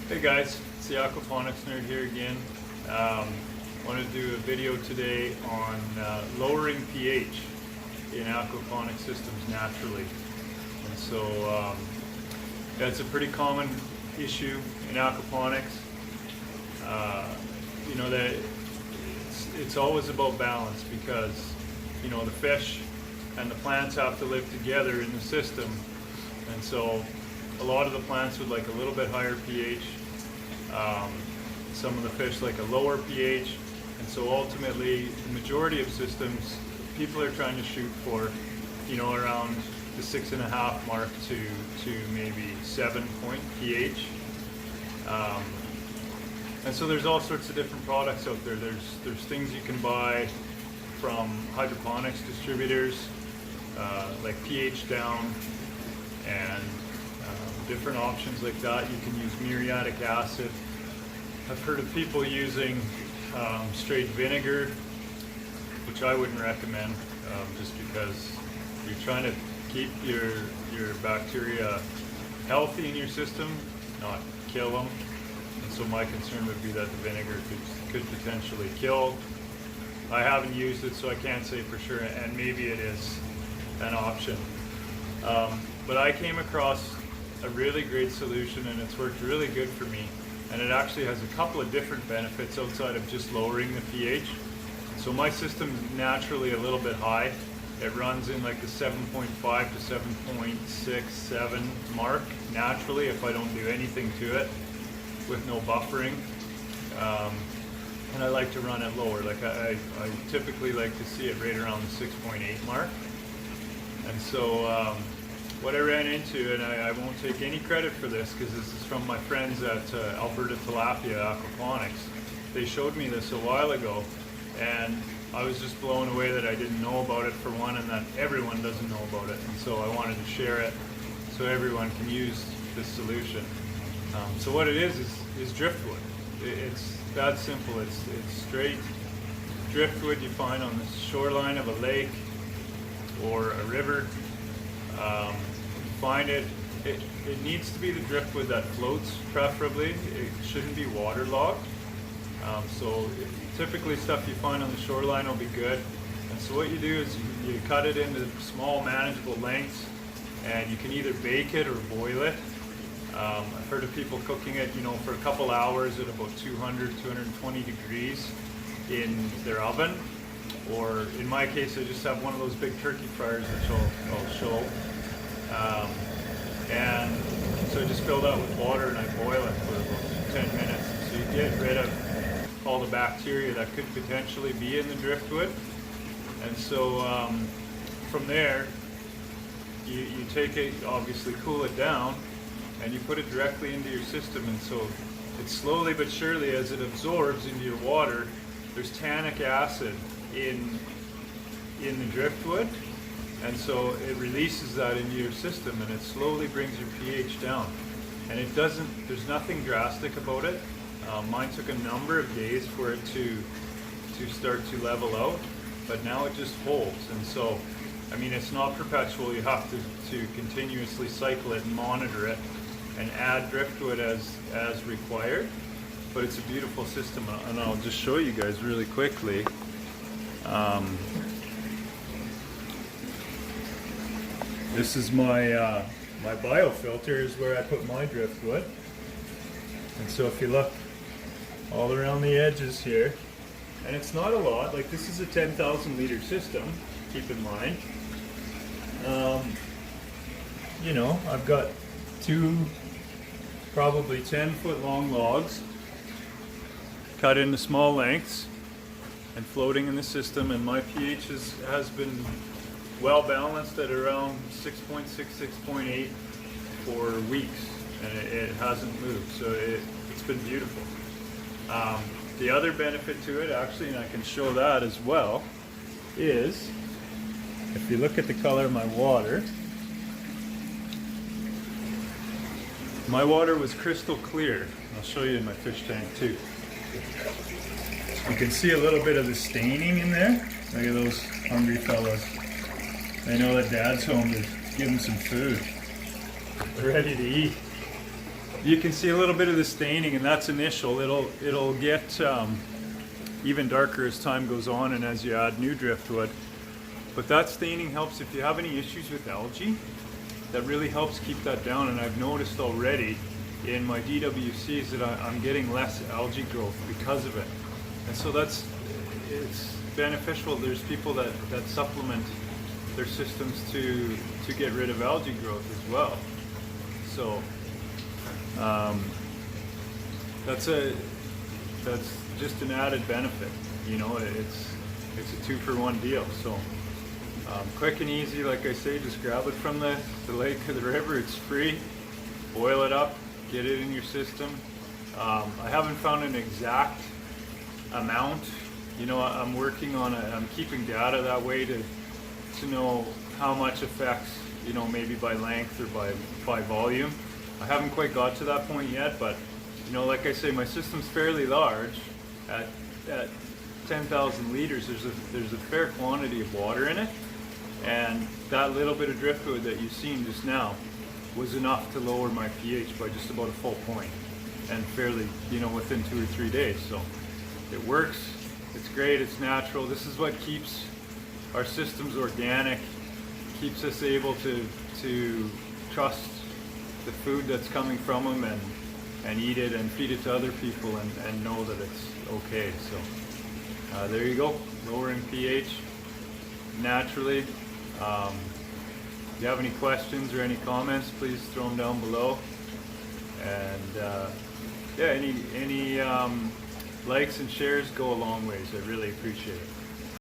Hey guys, it's the Aquaponics nerd here again. Want to do a video today on lowering pH in aquaponic systems naturally. And so that's a pretty common issue in aquaponics. You know that it's always about balance because you know the fish and the plants have to live together in the system, and so a lot of the plants would like a little bit higher pH. Some of the fish like a lower pH, and so ultimately the majority of systems people are trying to shoot for, you know, around the 6.5 mark to maybe 7 point pH. And so there's all sorts of different products out there. There's things you can buy from hydroponics distributors, like pH down, and different options like that. You can use muriatic acid. I've heard of people using straight vinegar, which I wouldn't recommend, just because you're trying to keep your bacteria healthy in your system, not kill them. And so my concern would be that the vinegar could potentially kill. I haven't used it, so I can't say for sure, and maybe it is an option. But I came across a really great solution, and it's worked really good for me. And it actually has a couple of different benefits outside of just lowering the pH. So my system's naturally a little bit high. It runs in like the 7.5 to 7.67 mark naturally if I don't do anything to it with no buffering. And I like to run it lower. Like I typically like to see it right around the 6.8 mark. And so what I ran into, and I won't take any credit for this because this is from my friends at Alberta Tilapia Aquaponics. They showed me this a while ago, and I was just blown away that I didn't know about it for one, and that everyone doesn't know about it. And so I wanted to share it so everyone can use this solution. So what it is driftwood. It's that simple. It's straight driftwood you find on the shoreline of a lake or a river. Find it needs to be the driftwood that floats, preferably. It shouldn't be waterlogged. So typically stuff you find on the shoreline will be good. And so what you do is you cut it into small manageable lengths, and you can either bake it or boil it. I've heard of people cooking it, you know, for a couple hours at about 200, 220 degrees in their oven. Or in my case, I just have one of those big turkey fryers, which I'll show. And so I just fill that with water and I boil it for about 10 minutes. So you get rid of all the bacteria that could potentially be in the driftwood. And so from there, you take it, obviously cool it down, and you put it directly into your system. And so it's slowly but surely, as it absorbs into your water, there's tannic acid in the driftwood, and so it releases that into your system, and it slowly brings your pH down. And it doesn't, there's nothing drastic about it. Mine took a number of days for it to start to level out, but now it just holds. And so, I mean, it's not perpetual. You have to continuously cycle it and monitor it and add driftwood as required. But it's a beautiful system, and I'll just show you guys really quickly. This is my my biofilter is where I put my driftwood. And so if you look all around the edges here, and it's not a lot, like this is a 10,000 liter system, keep in mind. You know, I've got two probably 10-foot long logs cut into small lengths and floating in the system, and my pH has been well balanced at around 6.6, 6.8 for weeks, and it hasn't moved, so it's been beautiful. The other benefit to it, actually, and I can show that as well, is if you look at the color of my water, my water was crystal clear. I'll show you in my fish tank too. You can see a little bit of the staining in there. Look at those hungry fellows. They know that Dad's home to give them some food. They're ready to eat. you can see a little bit of the staining, and that's initial. It'll get even darker as time goes on and as you add new driftwood. But that staining helps if you have any issues with algae. That really helps keep that down, and I've noticed already in my DWCs that I'm getting less algae growth because of it. And so it's beneficial. There's people that supplement their systems to get rid of algae growth as well. So that's just an added benefit. You know, it's a 2-for-1 deal. So quick and easy, like I say, just grab it from the lake or the river. It's free. Boil it up, get it in your system. I haven't found an exact amount. You know, I'm working on I'm keeping data that way to know how much affects, you know, maybe by length or by volume. I haven't quite got to that point yet, but you know, like I say, my system's fairly large. At 10,000 liters, there's a fair quantity of water in it, and that little bit of driftwood that you've seen just now was enough to lower my pH by just about a full point, and fairly, you know, within 2 or 3 days. So it works. It's great. It's natural. This is what keeps our systems organic, keeps us able to trust the food that's coming from them and eat it and feed it to other people and know that it's okay. So there you go, lowering pH naturally. If you have any questions or any comments, please throw them down below. And yeah, any likes and shares go a long ways. I really appreciate it.